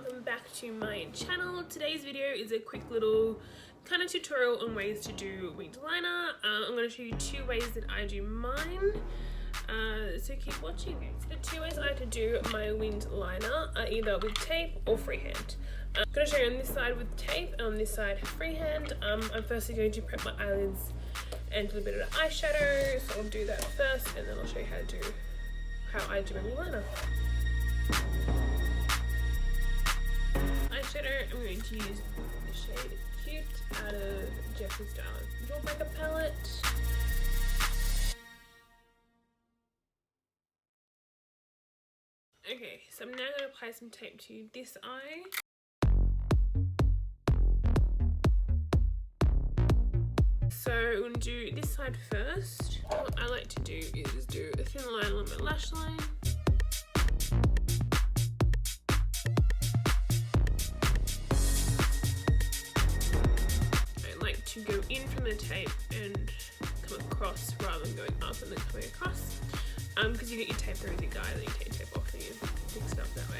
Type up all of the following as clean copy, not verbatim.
welcome back to my channel. Today's video is a quick little kind of tutorial on ways to do winged liner. I'm going to show you two ways that I do mine, so keep watching. So the two ways I like to do my winged liner are either with tape or freehand. I'm going to show you on this side with tape and on this side freehand. I'm firstly going to prep my eyelids and a little bit of eyeshadow, so I'll do that first and then I'll show you how I do my winged liner. Eyeshadow, I'm going to use the shade Cute out of Jeffree's Jawbreaker palette. Okay, so I'm now going to apply some tape to this eye. So I'm going to do this side first. What I like to do is do a thin line along my lash line. To go in from the tape and come across rather than going up and then coming across, because you get your tape through the guy, then you take tape off and you fix it up that way.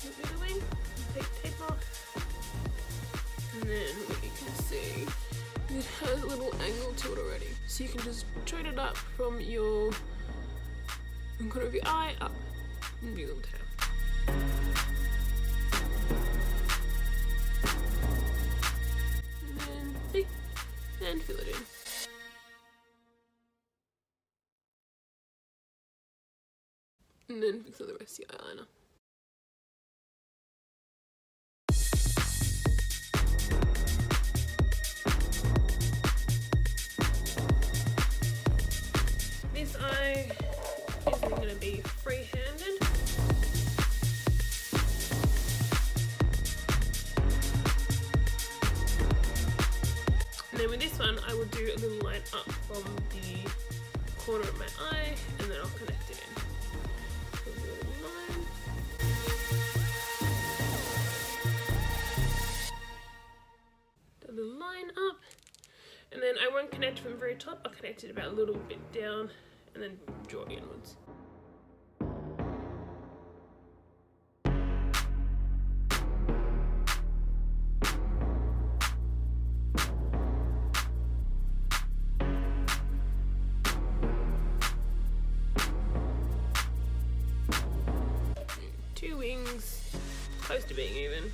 The other way, take tape off, and then what you can see, it has a little angle to it already, so you can just join it up from your corner of your eye up and do a little tail. And then see, and fill it in. And then fix all the rest of your eyeliner. This eye is going to be free-handed. And then with this one, I will do a little line up from the corner of my eye, and then I'll connect it in. So I'll do a little line. Do a little line up. And then I won't connect from the very top, I'll connect it about a little bit down and then draw inwards. Two wings, close to being even.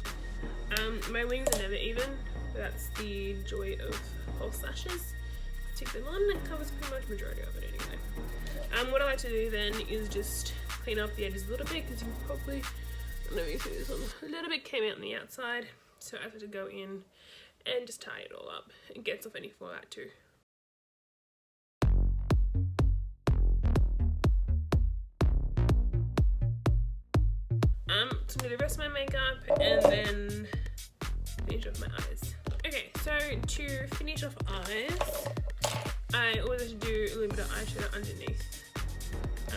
My wings are never even, but that's the joy of false lashes. Stick them on and covers pretty much the majority of it anyway. What I like to do then is just clean up the edges a little bit, because you can probably, I don't know if you see this one, a little bit came out on the outside, so I have to go in and just tie it all up. It gets off any fallout too. So I'm gonna do the rest of my makeup and then finish off my eyes. Okay, so to finish off eyes, I always like to do a little bit of eyeshadow underneath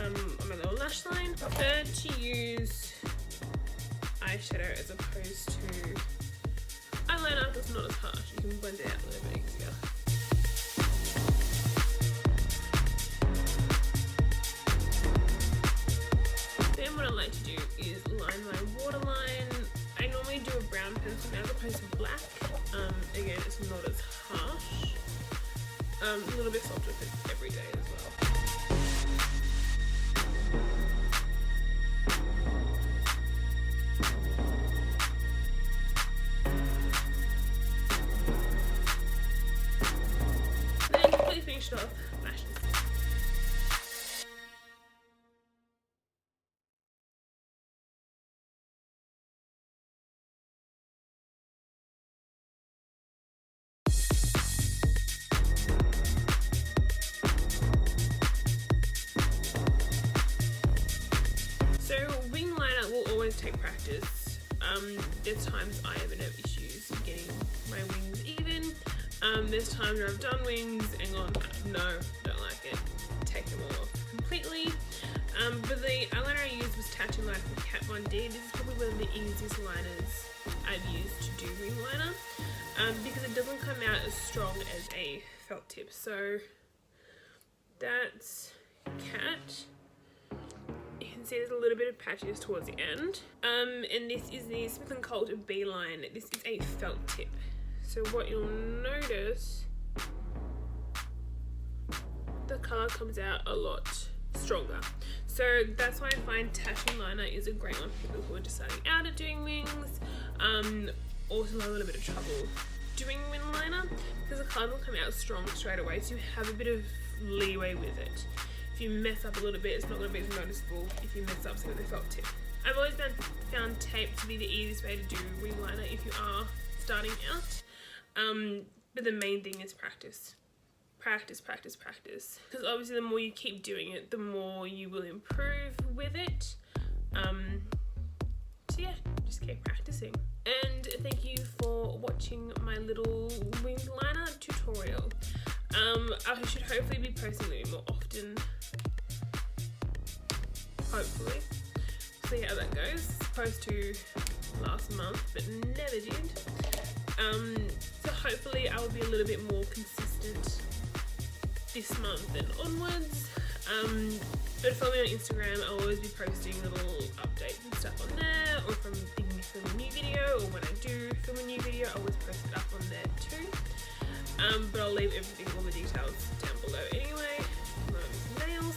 on my little lash line. I prefer to use eyeshadow as opposed to eyeliner, that's not as harsh. You can blend it out a little bit easier. Then what I like to do is line my waterline. I normally do a brown pencil as opposed to black. Again, it's not as harsh. A little bit softer for every day as well. Then completely finished off lashes. Take practice. There's times I have issues getting my wings even. There's times where I've done wings and gone, no, don't like it. Take them all off completely. But the eyeliner I used was Tarte Liner from Kat Von D. This is probably one of the easiest liners I've used to do wing liner, because it doesn't come out as strong as a felt tip. So that's Kat. You can see there's a little bit of patches towards the end. And this is the Smith & Colt B-Line. This is a felt tip. So what you'll notice, the colour comes out a lot stronger. So that's why I find Tarte Liner is a great one for people who are just starting out at doing wings, also have a little bit of trouble doing wing liner, because the colour will come out strong straight away, so you have a bit of leeway with it. If you mess up a little bit, it's not going to be as noticeable if you mess up with a felt tip. I've always found tape to be the easiest way to do wing liner if you are starting out, but the main thing is practice. Practice. Because obviously the more you keep doing it, the more you will improve with it. So yeah, just keep practicing. And thank you for watching my little wing liner tutorial. I should hopefully be posting a little more often. Hopefully. See how that goes. Supposed to last month, but never did. So hopefully I will be a little bit more consistent this month and onwards. But follow me on Instagram. I'll always be posting little updates and stuff on there, or from thinking to film a new video, or when I do film a new video, I always post it up on there too. But I'll leave everything, all the details down below anyway. Nails.